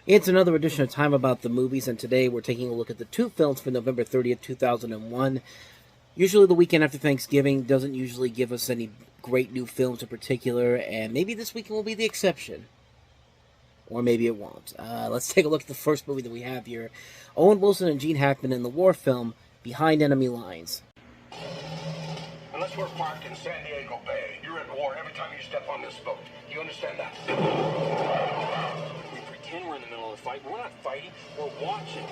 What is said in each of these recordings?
It's another edition of Time About the Movies, and today we're taking a look at the two films for November 30th, 2001. Usually the weekend after Thanksgiving doesn't usually give us any great new films in particular, and maybe this weekend will be the exception. Or maybe it won't. Let's take a look at the first movie that we have here. Owen Wilson and Gene Hackman in the war film, Behind Enemy Lines. Unless we're parked in San Diego Bay, you're at war every time you step on this boat. Do you understand that? We pretend we're in the middle of a fight. We're not fighting. We're watching.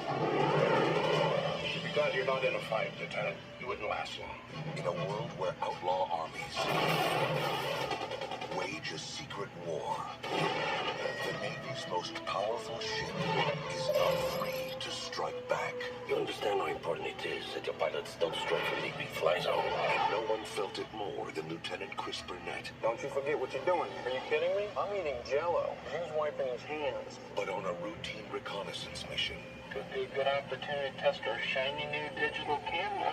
You should be glad you're not in a fight, Lieutenant. You wouldn't last long. In a world where outlaw armies wage a secret war, the Navy's most powerful ship is not free to strike back. You understand how important it is that your pilots don't strike a Navy fly zone? And no one felt it more than Lieutenant Chris Burnett. Don't you forget what you're doing. Are you kidding me? I'm eating Jell-O. He's wiping his hands. But on a routine reconnaissance mission, Could be a good opportunity to test our shiny new digital camera.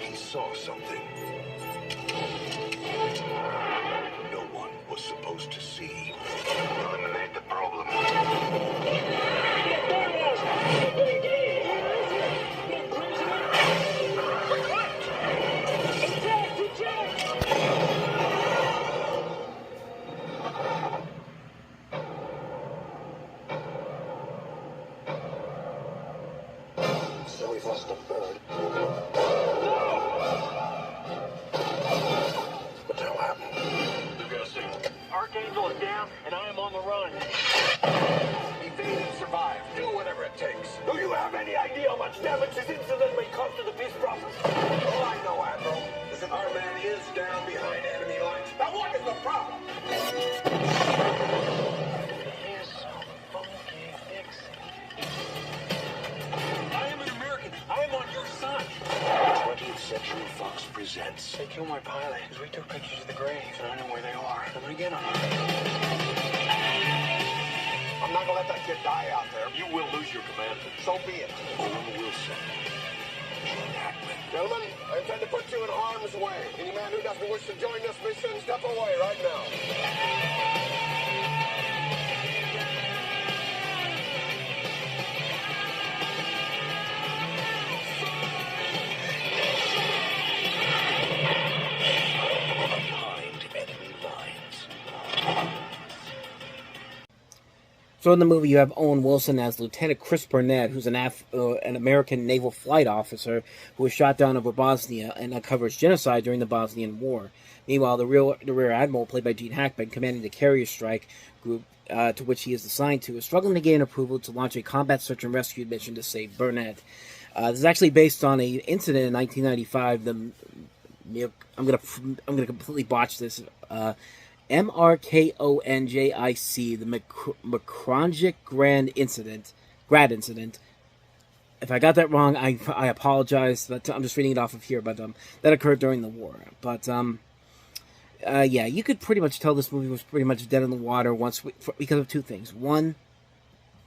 he saw something no one was supposed to see. Eliminate the problem. So we've lost a bird. What the hell happened? We've got a signal. Archangel is down, and I am on the run. Evade and survive. Do whatever it takes. Do you have any idea how much damage this incident may cause to the peace process? Oh, I know, Admiral. Listen, our man is down behind enemy lines. Now, what is the problem? He's so funky, Dixie. I am an American. I am on your side. 20th Century Fox presents They killed my pilot because we took pictures of the graves and I know where they are. I'm gonna get them. I'm not gonna let that kid die out there. You will lose your command. So be it. Owen Wilson, Gene Hackman. Gentlemen, I intend to put you in harm's way. Any man who doesn't wish to join this mission, step away right now. Behind enemy lines. So in the movie, you have Owen Wilson as Lieutenant Chris Burnett, who's an American naval flight officer who was shot down over Bosnia and uncovers genocide during the Bosnian War. Meanwhile, the rear admiral, played by Gene Hackman, commanding the carrier strike group to which he is assigned to, is struggling to gain approval to launch a combat search and rescue mission to save Burnett. This is actually based on an incident in 1995. I'm gonna completely botch this. MRKONJIC, the McCronjic Grad incident. If I got that wrong, I apologize. But I'm just reading it off of here. But that occurred during the war. But yeah, you could pretty much tell this movie was pretty much dead in the water because of two things. One,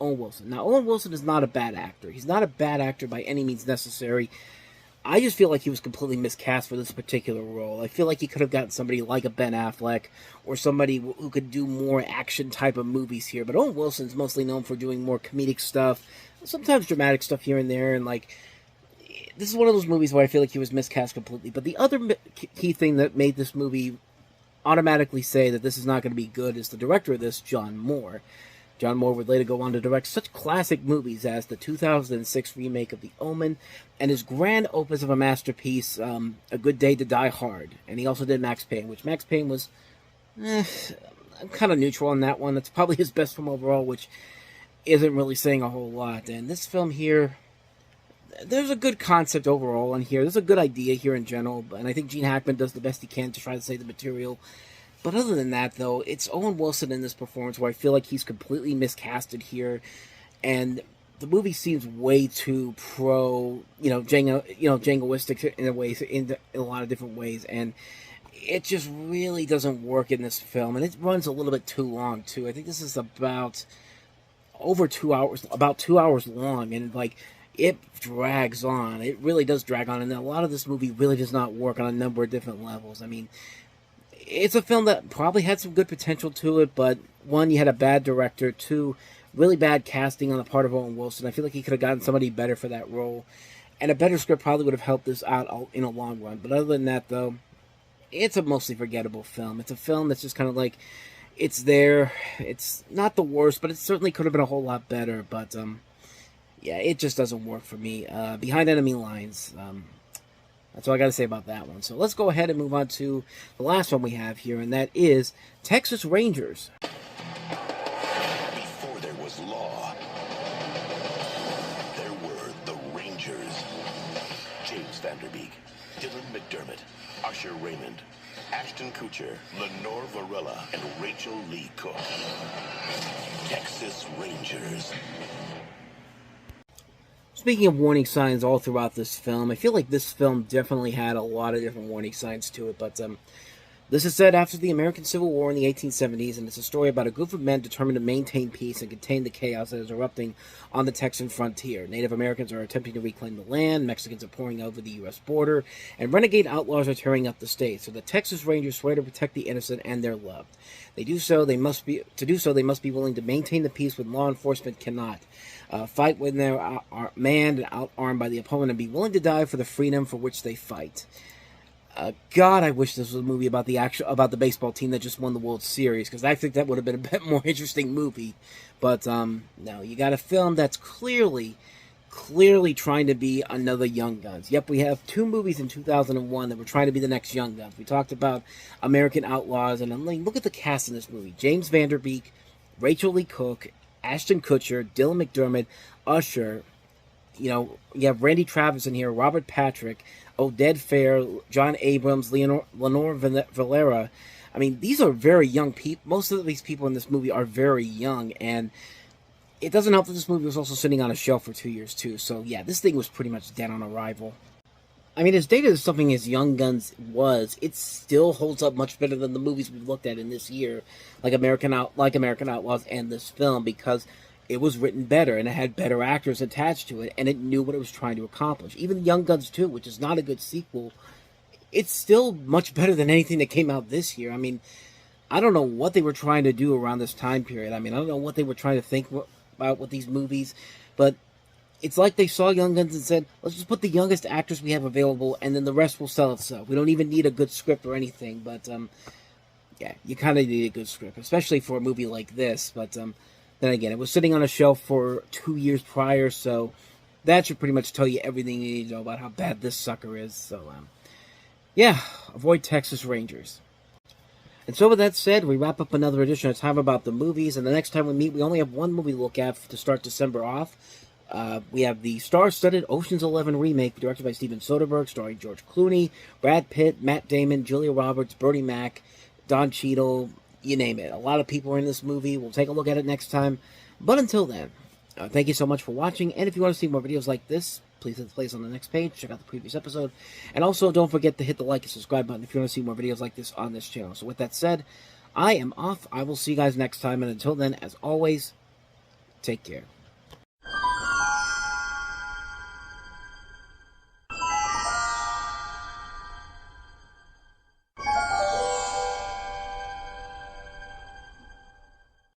Owen Wilson. Now, Owen Wilson is not a bad actor. He's not a bad actor by any means necessary. I just feel like he was completely miscast for this particular role. I feel like he could have gotten somebody like a Ben Affleck or somebody who could do more action type of movies here. But Owen Wilson's mostly known for doing more comedic stuff, sometimes dramatic stuff here and there. And like, this is one of those movies where I feel like he was miscast completely. But the other key thing that made this movie automatically say that this is not going to be good is the director of this, John Moore. John Moore would later go on to direct such classic movies as the 2006 remake of The Omen and his grand opus of a masterpiece, A Good Day to Die Hard. And he also did Max Payne, which Max Payne was I'm kind of neutral on that one. That's probably his best film overall, which isn't really saying a whole lot. And this film here, there's a good concept overall in here. There's a good idea here in general, and I think Gene Hackman does the best he can to try to save the material. But other than that, though, it's Owen Wilson in this performance where I feel like he's completely miscasted here, and the movie seems way too jingoistic in a lot of different ways, and it just really doesn't work in this film, and it runs a little bit too long too. I think this is about 2 hours long, and like it drags on. It really does drag on, and a lot of this movie really does not work on a number of different levels. I mean, it's a film that probably had some good potential to it, but one, you had a bad director. Two, really bad casting on the part of Owen Wilson. I feel like he could have gotten somebody better for that role. And a better script probably would have helped this out in a long run. But other than that, though, it's a mostly forgettable film. It's a film that's just kind of like, it's there. It's not the worst, but it certainly could have been a whole lot better. But, yeah, it just doesn't work for me. Behind Enemy Lines, that's all I got to say about that one. So let's go ahead and move on to the last one we have here, and that is Texas Rangers. Before there was law, there were the Rangers. James Vanderbeek, Dylan McDermott, Usher Raymond, Ashton Kutcher, Lenore Varela, and Rachel Lee Cook. Texas Rangers. Speaking of warning signs all throughout this film, I feel like this film definitely had a lot of different warning signs to it, but this is set after the American Civil War in the 1870s, and it's a story about a group of men determined to maintain peace and contain the chaos that is erupting on the Texan frontier. Native Americans are attempting to reclaim the land, Mexicans are pouring over the U.S. border, and renegade outlaws are tearing up the state. So the Texas Rangers swear to protect the innocent and their loved. They do so, they must be willing to maintain the peace when law enforcement cannot. Fight when they are manned and outarmed by the opponent, and be willing to die for the freedom for which they fight. God, I wish this was a movie about the baseball team that just won the World Series, because I think that would have been a bit more interesting movie. But no, you got a film that's clearly trying to be another Young Guns. Yep, we have 2 movies in 2001 that were trying to be the next Young Guns. We talked about American Outlaws, and I'm like, look at the cast in this movie: James Vanderbeek, Rachel Lee Cook, Ashton Kutcher, Dylan McDermott, Usher. You know, you have Randy Travis in here, Robert Patrick, Oded Fair, John Abrams, Lenore Valera. I mean, these are very young people. Most of these people in this movie are very young, and it doesn't help that this movie was also sitting on a shelf for 2 years, too. So, yeah, this thing was pretty much dead on arrival. I mean, as dated as something as Young Guns was, it still holds up much better than the movies we've looked at in this year, like American Outlaws and this film, because it was written better, and it had better actors attached to it, and it knew what it was trying to accomplish. Even Young Guns 2, which is not a good sequel, it's still much better than anything that came out this year. I mean, I don't know what they were trying to do around this time period. I mean, I don't know what they were trying to think about with these movies, but it's like they saw Young Guns and said, let's just put the youngest actors we have available, and then the rest will sell itself. We don't even need a good script or anything, but, yeah, you kind of need a good script, especially for a movie like this, but, then again, it was sitting on a shelf for 2 years prior, so that should pretty much tell you everything you need to know about how bad this sucker is, so, yeah, avoid Texas Rangers. And so with that said, we wrap up another edition of Time About the Movies, and the next time we meet, we only have one movie to look at to start December off. We have the star-studded Ocean's 11 remake, directed by Steven Soderbergh, starring George Clooney, Brad Pitt, Matt Damon, Julia Roberts, Bernie Mac, Don Cheadle, you name it. A lot of people are in this movie. We'll take a look at it next time. But until then, thank you so much for watching, and if you want to see more videos like this, please hit the place on the next page, check out the previous episode, and also don't forget to hit the like and subscribe button if you want to see more videos like this on this channel. So with that said, I am off. I will see you guys next time, and until then, as always, take care.